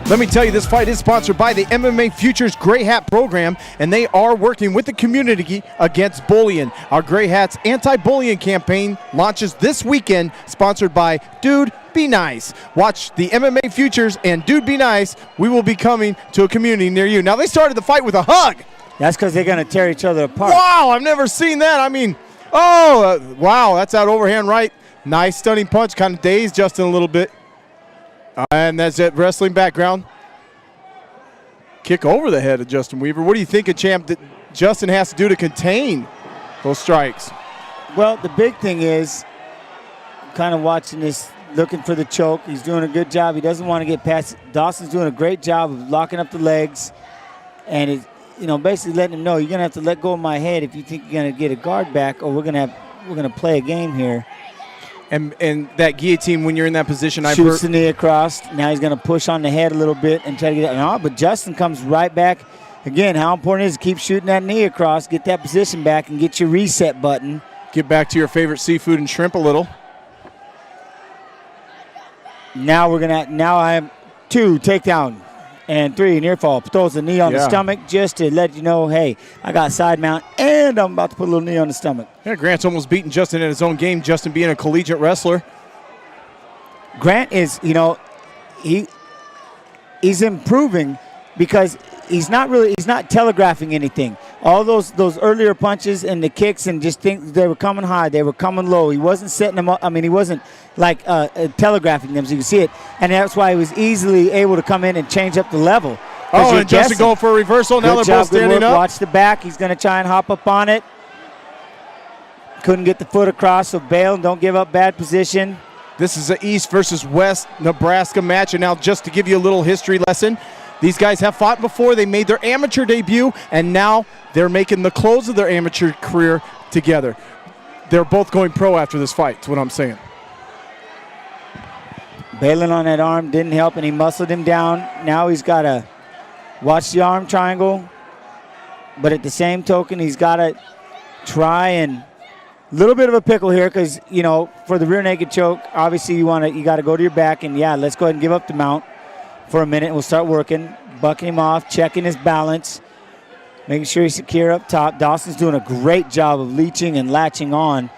Let me tell you, this fight is sponsored by the MMA Futures Gray Hat Program, and they are working with the community against bullying. Our Gray Hats anti-bullying campaign launches this weekend, sponsored by Dude Be Nice. Watch the MMA Futures and Dude Be Nice. We will be coming to a community near you. Now, they started the fight with a hug. That's because they're going to tear each other apart. Wow, I've never seen that. I mean, wow, that's that overhand right. Nice stunning punch, kind of dazed Justin a little bit. And that's it, wrestling background. Kick over the head of Justin Weaver. What do you think a champ that Justin has to do to contain those strikes? Well, the big thing is kind of watching this, looking for the choke. He's doing a good job. He doesn't want to get past. Dawson's doing a great job of locking up the legs. And it's, basically letting him know you're going to have to let go of my head if you think you're going to get a guard back, or we're going to play a game here. And that guillotine, when you're in that position, shoots the knee across. Now he's going to push on the head a little bit and try to get it. No, but Justin comes right back. Again, how important it is to keep shooting that knee across, get that position back, and get your reset button. Get back to your favorite seafood and shrimp a little. Now I have 2 takedown and 3 near fall. Throws the knee on the stomach just to let you know, hey, I got side mount and I'm about to put a little knee on the stomach. Yeah, Grant's almost beaten Justin in his own game, Justin being a collegiate wrestler. Grant is, he's improving because he's not telegraphing anything. All those earlier punches and the kicks and just think they were coming high, they were coming low. He wasn't setting them up. I mean, he wasn't like telegraphing them so you can see it. And that's why he was easily able to come in and change up the level. Oh, and Justin going for a reversal. Now they're both standing up. Watch the back. He's going to try and hop up on it. Couldn't get the foot across, so bail and don't give up bad position. This is an East versus West Nebraska match. And now just to give you a little history lesson, these guys have fought before. They made their amateur debut, and now they're making the close of their amateur career together. They're both going pro after this fight, is what I'm saying. Bailing on that arm didn't help, and he muscled him down. Now he's got to watch the arm triangle, but at the same token, he's got to try and a little bit of a pickle here because, for the rear naked choke, obviously you got to go to your back, and let's go ahead and give up the mount for a minute. We'll start working, bucking him off, checking his balance, making sure he's secure up top. Dawson's doing a great job of leeching and latching on.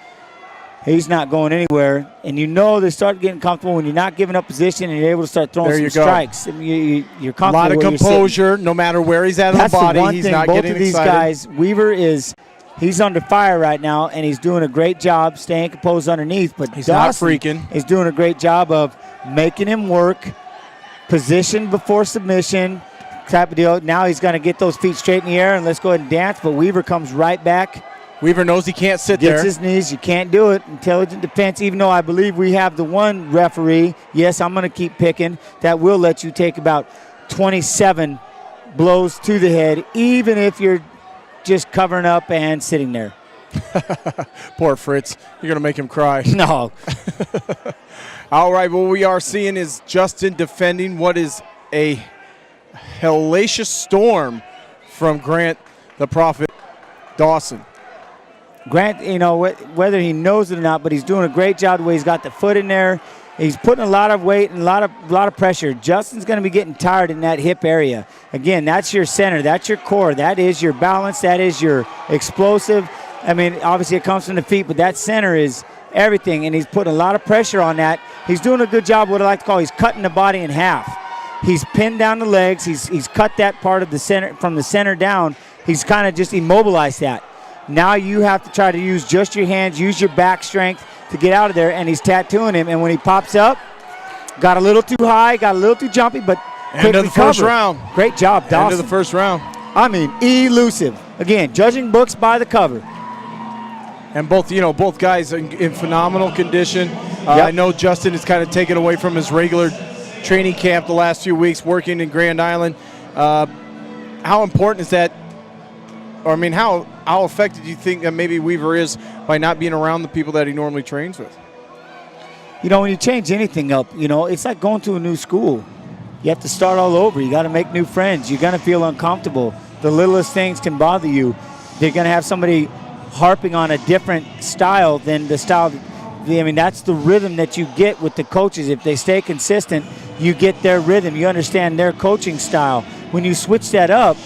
He's not going anywhere. And they start getting comfortable when you're not giving up position and you're able to start throwing some strikes. I mean, you're comfortable. A lot of composure, no matter where he's at in the body. He's not getting excited. Both of these guys, Weaver he's under fire right now, and he's doing a great job staying composed underneath. But he's Dawson not freaking. Is doing a great job of making him work, position before submission type of deal. Now he's going to get those feet straight in the air, and let's go ahead and dance. But Weaver comes right back. Weaver knows he can't sit there. Gets his knees. You can't do it. Intelligent defense, even though I believe we have the one referee, yes, I'm going to keep picking, that will let you take about 27 blows to the head, even if you're just covering up and sitting there. Poor Fritz. You're going to make him cry. No. All right, what we are seeing is Justin defending what is a hellacious storm from Grant the Prophet Dawson. Grant, whether he knows it or not, but he's doing a great job the way he's got the foot in there. He's putting a lot of weight and a lot of pressure. Justin's going to be getting tired in that hip area. Again, that's your center. That's your core. That is your balance. That is your explosive. I mean, obviously it comes from the feet, but that center is everything, and he's putting a lot of pressure on that. He's doing a good job, what I like to call, he's cutting the body in half. He's pinned down the legs. He's cut that part of the center, from the center down. He's kind of just immobilized that. Now you have to try to use just your hands, use your back strength to get out of there, and he's tattooing him. And when he pops up, got a little too high, got a little too jumpy, but quickly end of the first round. Great job, Dawson. End of the first round. I mean, elusive. Again, judging books by the cover. And both guys in phenomenal condition. Yep. I know Justin is kind of taken away from his regular training camp the last few weeks, working in Grand Island. How important is that? Or, I mean, how affected do you think that maybe Weaver is by not being around the people that he normally trains with? When you change anything up, it's like going to a new school. You have to start all over. You got to make new friends. You're going to feel uncomfortable. The littlest things can bother you. They're going to have somebody harping on a different style than the style I mean, that's the rhythm that you get with the coaches. If they stay consistent, you get their rhythm. You understand their coaching style. When you switch that up,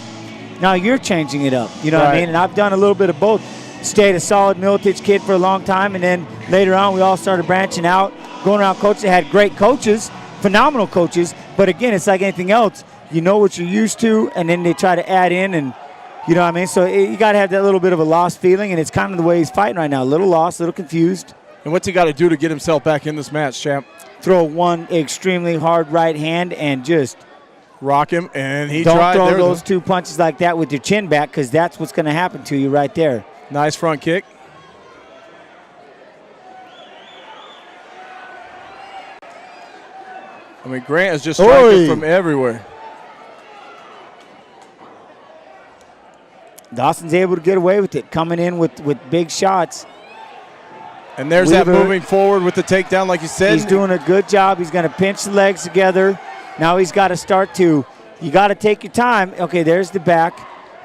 now you're changing it up. You know what I mean? And I've done a little bit of both. Stayed a solid Militich kid for a long time, and then later on we all started branching out, going around coaching. Had great coaches, phenomenal coaches, but again, it's like anything else. You know what you're used to, and then they try to add in, and you know what I mean? So you got to have that little bit of a lost feeling, and it's kind of the way he's fighting right now. A little lost, a little confused. And what's he got to do to get himself back in this match, champ? Throw one extremely hard right hand and just rock him, and he don't tried. Don't throw those two punches like that with your chin back, because that's what's going to happen to you right there. Nice front kick. I mean, Grant is just striking from everywhere. Dawson's able to get away with it, coming in with big shots. And there's Weaver, that moving forward with the takedown, like you said. He's doing a good job. He's going to pinch the legs together. Now he's got to start to, you got to take your time. Okay, there's the back.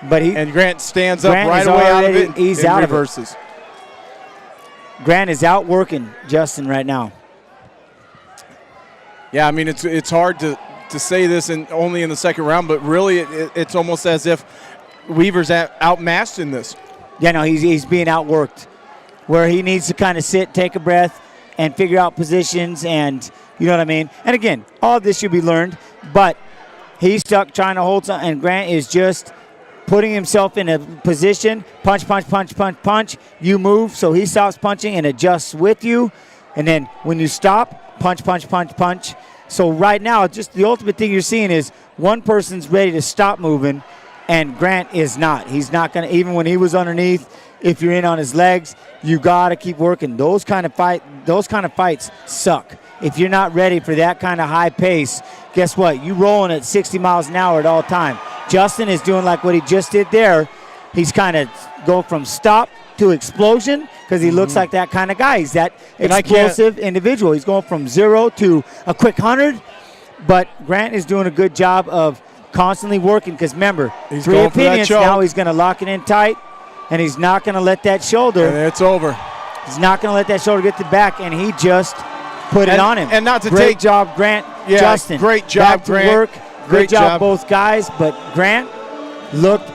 And Grant stands up right away out of it. He's out reverses. Of it. Grant is out working Justin right now. Yeah, I mean, it's hard to say this only in the second round, but really it's almost as if Weaver's outmatched in this. Yeah, no, he's being outworked, where he needs to kind of sit, take a breath, and figure out positions, and you know what I mean? And again, all of this should be learned, but he's stuck trying to hold something, and Grant is just putting himself in a position, punch, punch, punch, punch, punch. You move, so he stops punching and adjusts with you. And then when you stop, punch, punch, punch, punch. So right now, just the ultimate thing you're seeing is one person's ready to stop moving, and Grant is not. He's not going to, even when he was underneath, if you're in on his legs, you got to keep working. Those kind of fights suck. If you're not ready for that kind of high pace, guess what? You rolling at 60 miles an hour at all time. Justin is doing like what he just did there. He's kind of go from stop to explosion, because he looks like that kind of guy. He's that explosive individual. He's going from 0 to a quick 100. But Grant is doing a good job of constantly working, because remember, he's 3 opinions. Now he's going to lock it in tight, and he's not going to let that shoulder. And it's over. He's not going to let that shoulder get to the back, and he just put it on him. And not to great job, Grant. Yeah, Justin. Great job, back to Grant. work. Great job, both guys. But Grant looked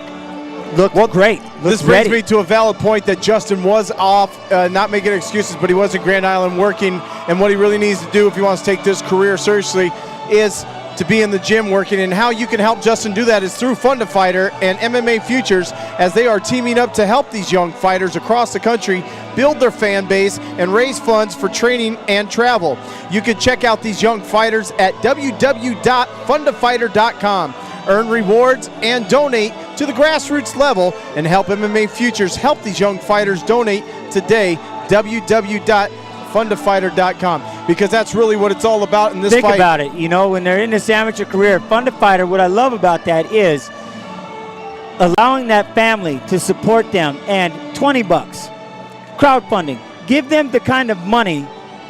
great. This brings me to a valid point that Justin was off, not making excuses, but he was in Grand Island working. And what he really needs to do if he wants to take this career seriously is to be in the gym working. And how you can help Justin do that is through Fun to Fighter and MMA Futures, as they are teaming up to help these young fighters across the country build their fan base and raise funds for training and travel. You can check out these young fighters at www.funtofighter.com. Earn rewards and donate to the grassroots level, and help MMA Futures help these young fighters donate today. www.funtofighter.com, because that's really what it's all about in this fight. Think about it. You know, when they're in this amateur career, Fun to Fighter, what I love about that is allowing that family to support them, and $20 crowdfunding. Give them the kind of money,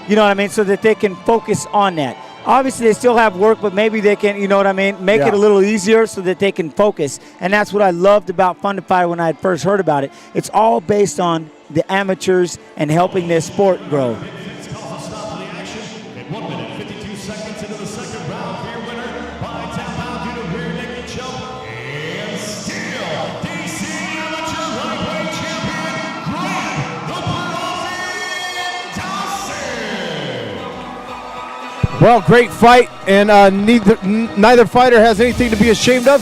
you know what I mean, so that they can focus on that. Obviously, they still have work, but maybe they can, you know what I mean, make it a little easier so that they can focus. And that's what I loved about Fun to Fighter when I had first heard about it. It's all based on the amateurs and helping this sport grow. 1 minute, 52 seconds into the second round for your winner by tap out due to rear naked choke and still DC amateur lightweight champion Grant the Dawson. Well, great fight, and neither fighter has anything to be ashamed of.